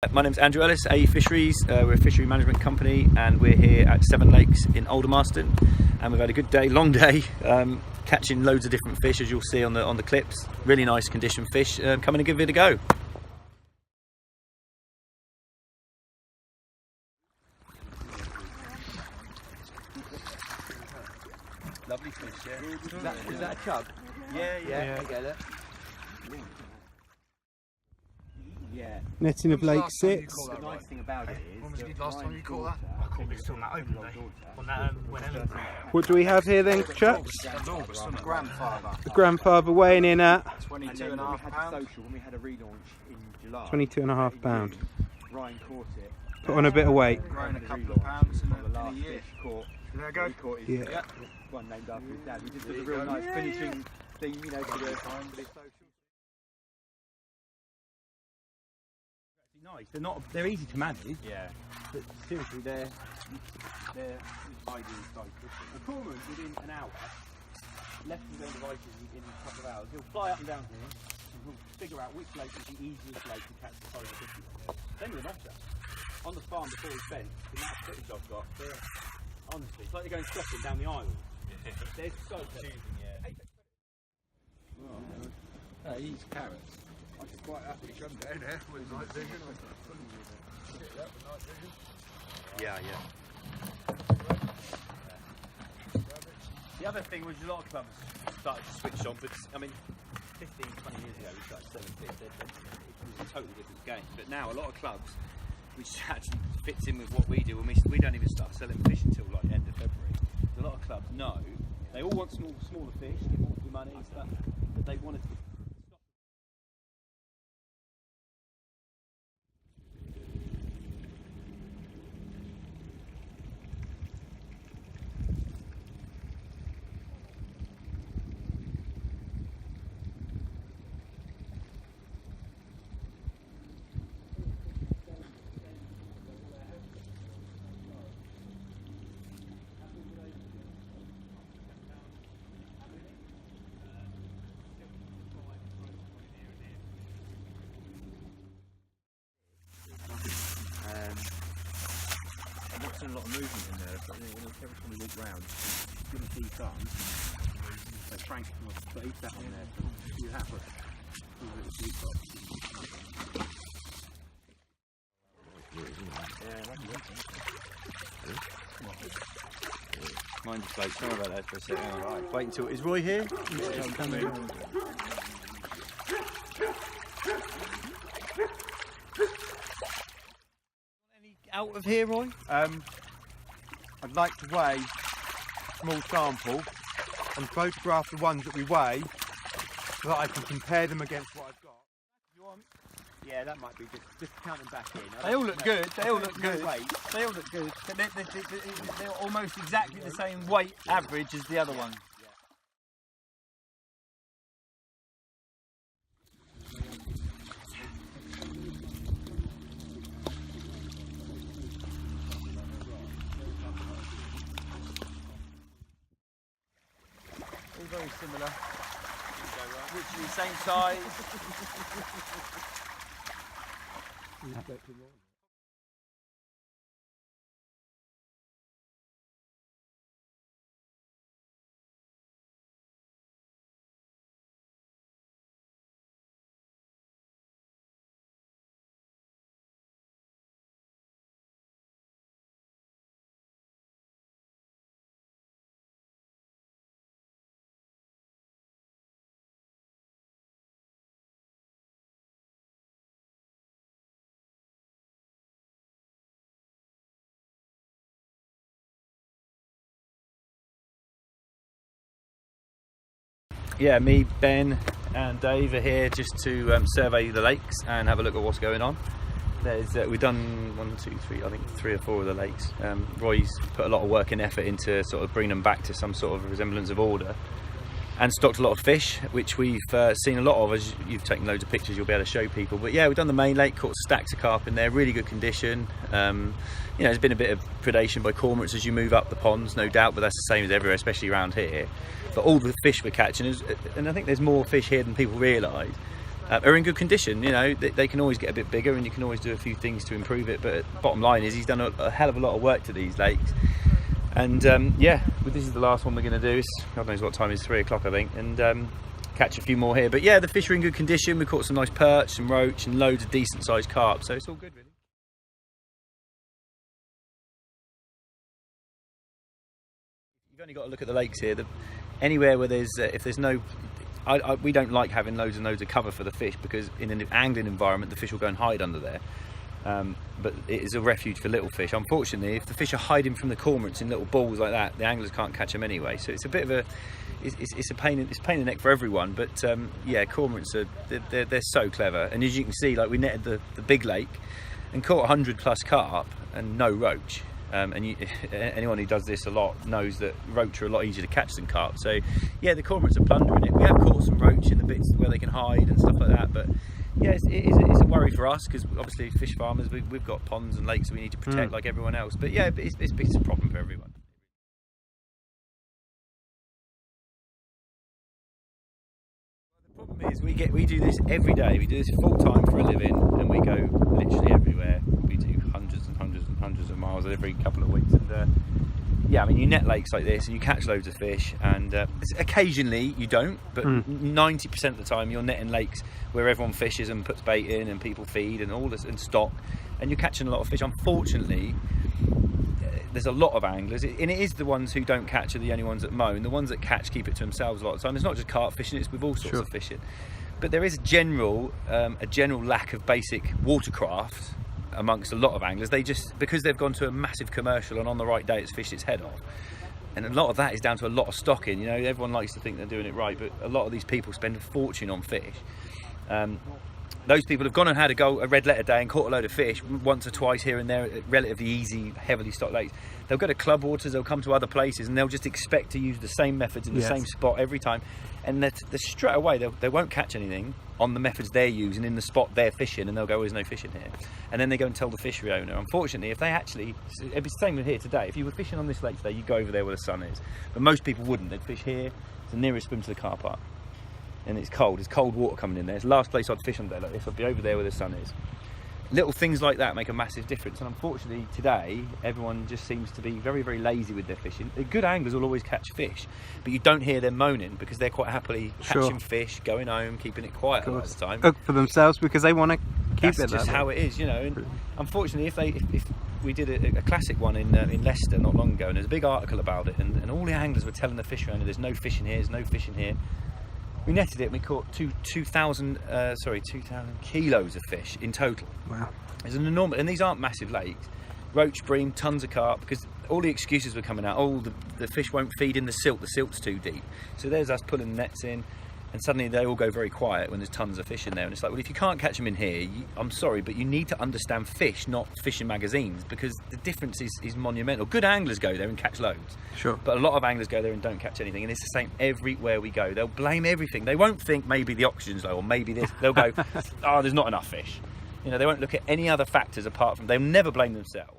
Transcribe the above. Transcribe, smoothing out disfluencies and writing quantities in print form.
My name's Andrew Ellis, AE Fisheries. We're a fishery management company and we're here at Specimen Lake in Aldermaston, and we've had a good day, long day, catching loads of different fish, as you'll see on the clips. Really nice condition fish. Come in and give it a go. Lovely fish, yeah. Is that a chub? Yeah. I get it. Yeah. Netting of Lake 6. The nice thing about it is, When was the last time you caught that? I caught it still on that open day. On that, when Ellis. What do we have here then, chaps? Grandfather. The grandfather weighing in at 22.5 pounds. When we had a relaunch in July, 22.5 pounds. Ryan caught it. Put on a bit of weight. Grown a couple of pounds in a year. Caught. There you go. He caught his, Yeah. one named after his dad. We just did a real nice finishing thing, you know, for the social. Nice. They're easy to manage. Yeah. But seriously, they're ideal size. The cormorant within an hour, left and going devices in a couple of hours, he'll fly up and down here and he'll figure out which lake is the easiest lake to catch the foreign fish with. Then you're an otter. On the farm before we spent, the amount of footage I've got, honestly, it's like they're going shopping down the aisle. They're so choosing, yeah. He eats carrots. I could quite happily come down there with night vision. Yeah. The other thing was a lot of clubs started to switch on, but I mean, 15, 20 years ago we started selling fish. It was a totally different game. But now a lot of clubs, which actually fits in with what we do, and we don't even start selling fish until like end of February. A lot of clubs know they all want smaller fish, give all the money and stuff, but they want to. I'm not seeing a lot of movement in there, but every time we walk round, you're going to see some. Like Frank, but he's sat on there, so you have to Mind the place, sorry about that for a second. Right. Wait until, is Roy here? He's coming. Out of here, Roy? I'd like to weigh a small sample and photograph the ones that we weigh so that I can compare them against what I've got. You want? Yeah, that might be just count them back in. They all look good, they all look good. Weight. They all look good. They're almost exactly the same weight average as the other one. All very similar. Literally same size. Yeah, me, Ben and Dave are here just to survey the lakes and have a look at what's going on. We've done 1, 2, 3, I think 3 or 4 of the lakes. Roy's put a lot of work and effort into sort of bringing them back to some sort of resemblance of order, and stocked a lot of fish, which we've seen a lot of. As you've taken loads of pictures, you'll be able to show people. But yeah, we've done the main lake, caught stacks of carp in there, really good condition. You know, there's been a bit of predation by cormorants as you move up the ponds, no doubt, but that's the same as everywhere, especially around here. But all the fish we're catching, and I think there's more fish here than people realise. are in good condition. You know, they can always get a bit bigger, and you can always do a few things to improve it. But bottom line is, he's done a hell of a lot of work to these lakes. And yeah, well, this is the last one we're going to do. It's, God knows what time it is, 3 o'clock I think, and catch a few more here. But yeah, the fish are in good condition. We caught some nice perch, some roach, and loads of decent sized carp, so it's all good really. You've only got to look at the lakes here. Anywhere where there's if there's no, we don't like having loads and loads of cover for the fish, because in an angling environment the fish will go and hide under there. But it is a refuge for little fish. Unfortunately, if the fish are hiding from the cormorants in little balls like that, the anglers can't catch them anyway. So it's a bit of a, it's a pain in the neck for everyone. But yeah, cormorants are they're so clever. And as you can see, like we netted the big lake and caught 100 plus carp and no roach. Anyone who does this a lot knows that roach are a lot easier to catch than carp. So yeah, the cormorants are plundering it. We have caught some roach in the bits where they can hide and stuff like that, but yeah, it's a worry for us, because obviously fish farmers, we've got ponds and lakes that we need to protect like everyone else. But yeah, it's a problem for everyone. The problem is we do this every day. We do this full time for a living, and we go literally everywhere. We do hundreds and hundreds and hundreds of miles every couple of weeks, and yeah, I mean, you net lakes like this and you catch loads of fish, and occasionally you don't, but 90% of the time you're netting lakes where everyone fishes and puts bait in and people feed and all this and stock, and you're catching a lot of fish. Unfortunately, there's a lot of anglers, and it is the ones who don't catch are the only ones that moan. The ones that catch keep it to themselves a lot of the time. It's not just carp fishing, it's with all sorts of fishing. But there is a general lack of basic watercraft amongst a lot of anglers. They just, because they've gone to a massive commercial and on the right day it's fished its head off, and a lot of that is down to a lot of stocking. You know, everyone likes to think they're doing it right, but a lot of these people spend a fortune on fish. Those people have gone and had a red letter day and caught a load of fish once or twice here and there at relatively easy, heavily stocked lakes. They'll go to club waters, they'll come to other places, and they'll just expect to use the same methods in the same spot every time, and they're straight away they won't catch anything on the methods they're using in the spot they're fishing, and they'll go, there's no fishing here. And then they go and tell the fishery owner. Unfortunately, if they actually, it'd be the same with here today. If you were fishing on this lake today, you'd go over there where the sun is. But most people wouldn't. They'd fish here. It's the nearest swim to the car park. And it's cold water coming in there. It's the last place I'd fish on a day like this. I'd be over there where the sun is. Little things like that make a massive difference, and unfortunately today everyone just seems to be very, very lazy with their fishing. The good anglers will always catch fish, but you don't hear them moaning, because they're quite happily catching fish, going home, keeping it quiet a lot of the time. For themselves, because they want to keep That's it just how it is, you know. And unfortunately, if we did a classic one in Leicester not long ago, and there's a big article about it, and all the anglers were telling the fishery owner, there's no fishing here, there's no fishing here. We netted it and we caught 2,000 kilos of fish in total. Wow. It's an enormous, and these aren't massive lakes. Roach, bream, tons of carp, because all the excuses were coming out. Oh, the fish won't feed in the silt's too deep. So there's us pulling nets in, and suddenly they all go very quiet when there's tons of fish in there. And it's like, well, if you can't catch them in here, I'm sorry, but you need to understand fish, not fishing magazines, because the difference is monumental. Good anglers go there and catch loads. Sure. But a lot of anglers go there and don't catch anything, and it's the same everywhere we go. They'll blame everything. They won't think maybe the oxygen's low or maybe this. They'll go, oh, there's not enough fish. You know, they won't look at any other factors apart from, they'll never blame themselves.